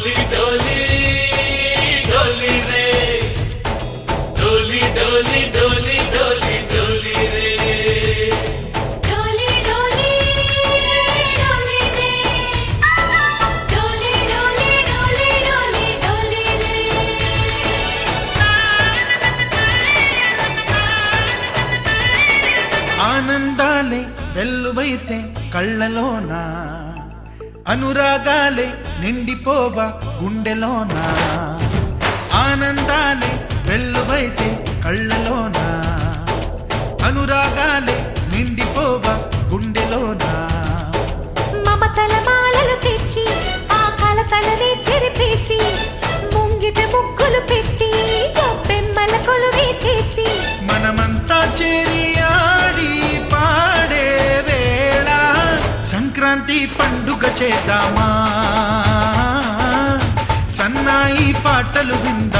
डोली डोली डोली रे डोली डोली डोली डोली डोली रे डोली डोली डोली रे डोली डोली डोली डोली डोली रे ఆనందాలే వెల్లువైతే కళ్ళలోనా అనురాగాలే నిండిపోవా గుండెలోనా ఆనందాలే వెల్లువైతే కళ్ళలోనా అనురాగాలే నిండిపోవా గుండెలోనా మమతల మాలలు తెచ్చి ఆ కలతలని చెరిపేసి ముంగిట ముగ్గులు పెట్టి గొప్పెమ్మల కొలువే చేసి మనమంతా చేరి ఆడి పాడే వేళ సంక్రాంతి పండుగ చేద్దామా సన్నాయి పాటలు విందామా